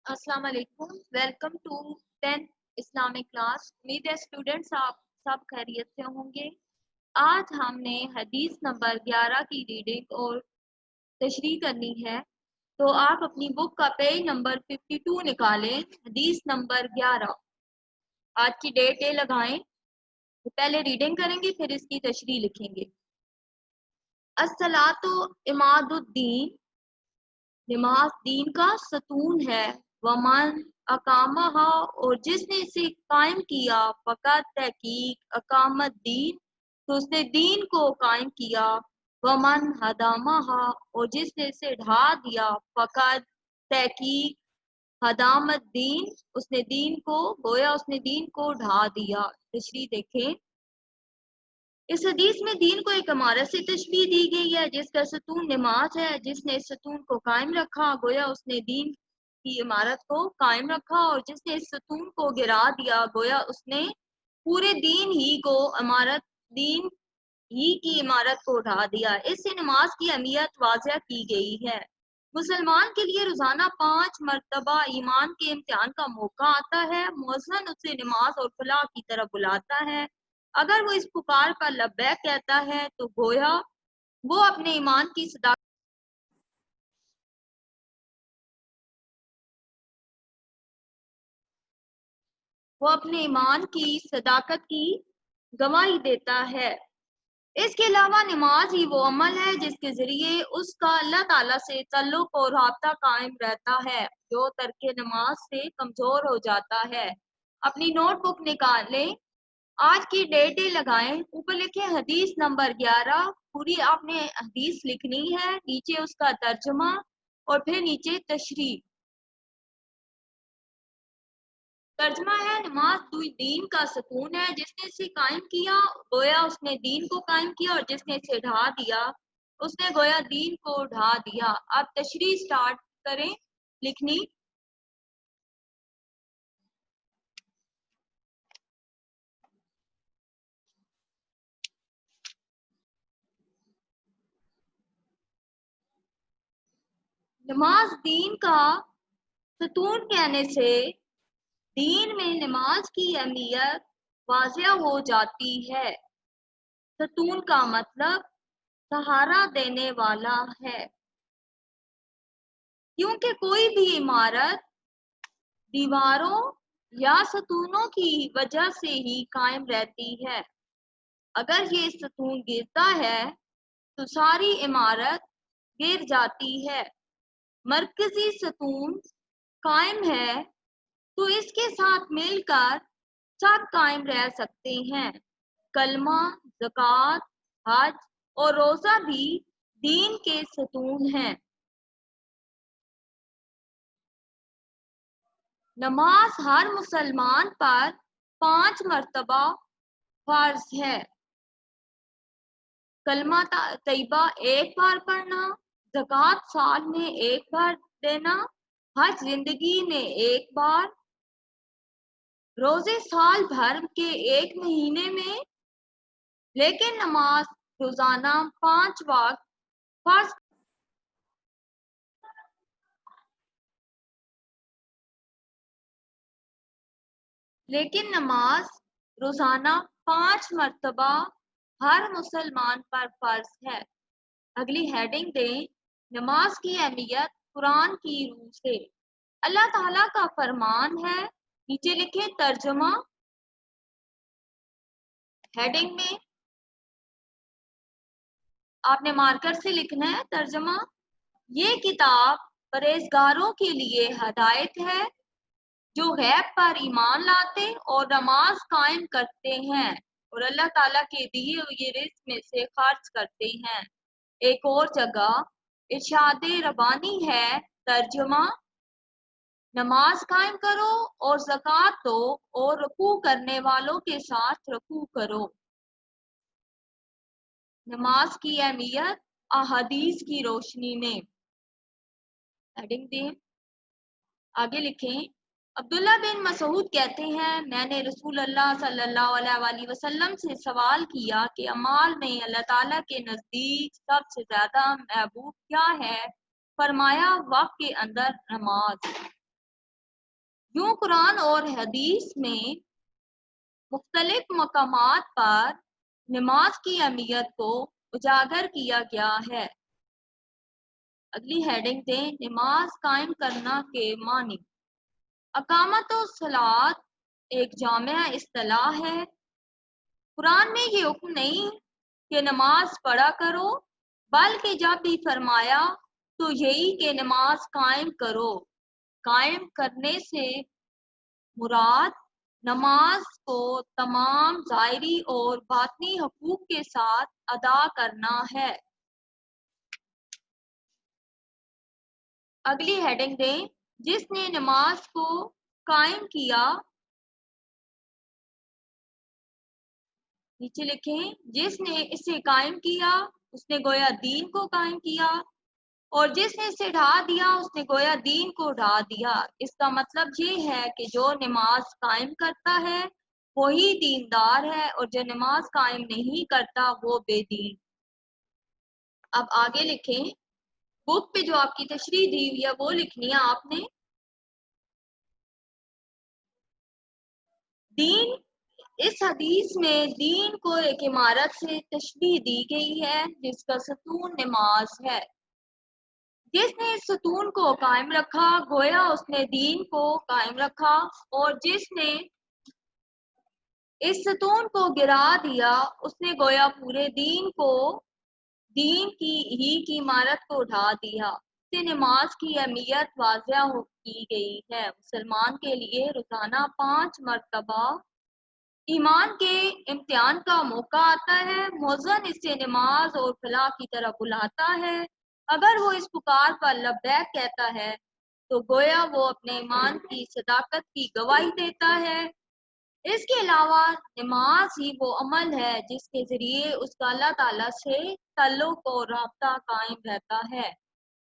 अस्सलाम वालेकुम। Welcome to 10th Islamic class. उम्मीद है स्टूडेंट्स आप सब खैरियत से होंगे। आज हमने हदीस नंबर 11 की रीडिंग और तशरीह करनी है, तो आप अपनी बुक का पेज नंबर 52 निकालें। हदीस नंबर 11 आज की डेट ए लगाएं। तो पहले रीडिंग करेंगे फिर इसकी तशरीह लिखेंगे। अस्सलातु इमादुद्दीन, नमाज दीन का सतून है। वमन अकामहा, और जिसने इसे कायम किया। फ़कत तहकीक अकामत दीन, तो उसने दीन को कायम किया। वमन हदामहा, और जिसने इसे ढा दिया। फ़कत तहकीक हदामत दीन, उसने दीन को गोया उसने दीन को ढा दिया। तशरीह देखें। इस हदीस में दीन को एक इमारत से तशबीह दी गई है जिसका सतून नमाज है। जिसने इस सतून को कायम रखा गोया उसने दीन की इमारत को कायम रखा, और जिसने इस सतून को गिरा दिया गोया उसने पूरे दीन ही को इमारत दीन ही की इमारत को उठा दिया। इससे नमाज की अहमियत वाज़ह की गई है। मुसलमान के लिए रोजाना 5 मरतबा ईमान के इम्तिहान का मौका आता है। मुअज्जिन उसे नमाज और फलाह की तरफ बुलाता है। अगर वो इस पुकार पर लब्बैक कहता है तो गोया वो अपने ईमान की सदाकत की गवाही देता है। इसके अलावा नमाज ही वो अमल है जिसके जरिए उसका अल्लाह ताला से ताल्लुक और राब्ता कायम रहता है, जो तर्के नमाज से कमजोर हो जाता है। अपनी नोटबुक निकालें, आज की डेट लगाएं, ऊपर लिखे हदीस नंबर 11। पूरी आपने हदीस लिखनी है, नीचे उसका तर्जुमा और फिर नीचे तशरीह। तर्जमा है, नमाज दीन का सुकून है। जिसने इसे कायम किया गोया उसने दीन को कायम किया, और जिसने इसे ढा दिया उसने गोया दीन को ढा दिया। अब तशरीह स्टार्ट करें लिखनी। नमाज दीन का सतून कहने से दीन में नमाज की अहमियत वाज़िया हो जाती है। सतून का मतलब सहारा देने वाला है, क्योंकि कोई भी इमारत दीवारों या सतूनों की वजह से ही कायम रहती है। अगर ये सतून गिरता है तो सारी इमारत गिर जाती है। मरकजी सतून कायम है तो इसके साथ मिलकर सब कायम रह सकते हैं। कलमा, ज़कात, हज और रोजा भी दीन के सतून हैं। नमाज हर मुसलमान पर 5 मरतबा फर्ज है। कलमा तैयबा एक बार पढ़ना, ज़कात साल में एक बार देना, हज जिंदगी में एक बार, रोजे साल भर के एक महीने में। लेकिन नमाज रोजाना 5 वक्त फर्ज लेकिन नमाज रोजाना 5 मरतबा हर मुसलमान पर फर्ज है। अगली हेडिंग दें, नमाज की अहमियत कुरान की रूह से। अल्लाह ताला का फरमान है, नीचे लिखे तर्जुमा। हेडिंग में आपने मार्कर से लिखना है तर्जुमा। ये किताब परहेजगारों के लिए हदायत है जो गैब पर ईमान लाते और नमाज कायम करते हैं और अल्लाह ताला के दिए हुए रिज़्क में से खर्च करते हैं। एक और जगह इरशाद रबानी है, तर्जुमा, नमाज कायम करो और ज़कात दो और रुकू करने वालों के साथ रुकू करो। नमाज की अहमियत अहादीस की रोशनी में। हेडिंग दें, आगे लिखें। अब्दुल्ला बिन मसऊद कहते हैं, मैंने रसूल अल्लाह सल्लल्लाहु अलैहि वसल्लम से सवाल किया कि अमाल में अल्लाह ताला के नज़दीक सबसे ज़्यादा महबूब क्या है? फरमाया, वक्त के अंदर नमाज। یوں قرآن اور حدیث میں مختلف مقامات پر نماز کی اہمیت کو اجاگر کیا گیا ہے۔ اگلی ہیڈنگ دیں، نماز قائم کرنا کے معنی۔ اقامت الصلاۃ ایک جامع اصطلاح ہے۔ قرآن میں یہ حکم نہیں کہ نماز پڑھا کرو، بلکہ جب بھی فرمایا تو یہی کہ نماز قائم کرو۔ قائم کرنے سے مراد نماز کو تمام ظاہری اور باطنی حقوق کے ساتھ ادا کرنا ہے۔ اگلی ہیڈنگ دیں، جس نے نماز کو قائم کیا، نیچے لکھیں، جس نے اسے قائم کیا اس نے گویا دین کو قائم کیا، اور جس نے اسے ڈھا دیا اس نے گویا دین کو ڈھا دیا۔ اس کا مطلب یہ ہے کہ جو نماز قائم کرتا ہے وہی دیندار ہے، اور جو نماز قائم نہیں کرتا وہ بے دین۔ اب آگے لکھیں، بک پہ جو آپ کی تشریح دی ہوئی ہے وہ لکھنی ہے آپ نے۔ دین، اس حدیث میں دین کو ایک عمارت سے تشبیہ دی گئی ہے جس کا ستون نماز ہے۔ جس نے اس ستون کو قائم رکھا گویا اس نے دین کو قائم رکھا، اور جس نے اس ستون کو گرا دیا اس نے گویا پورے دین کی عمارت کو ڈھا دیا۔ اس سے نماز کی اہمیت واضح کی گئی ہے۔ مسلمان کے لیے روزانہ 5 مرتبہ ایمان کے امتحان کا موقع آتا ہے۔ مؤذن اسے نماز اور فلاح کی طرف بلاتا ہے۔ اگر وہ اس پکار پر لبیک کہتا ہے تو گویا وہ اپنے ایمان کی صداقت کی گواہی دیتا ہے۔ اس کے علاوہ نماز ہی وہ عمل ہے جس کے ذریعے اس کا اللہ تعالیٰ سے تعلق اور رابطہ قائم رہتا ہے،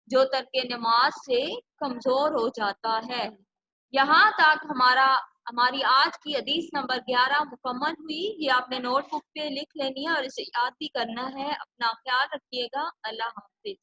جو ترک نماز سے کمزور ہو جاتا ہے۔ یہاں تک ہماری آج کی حدیث نمبر 11 مکمل ہوئی۔ یہ آپ نے نوٹ بک پہ لکھ لینی ہے اور اسے یاد بھی کرنا ہے۔ اپنا خیال رکھیے گا۔ اللہ حافظ۔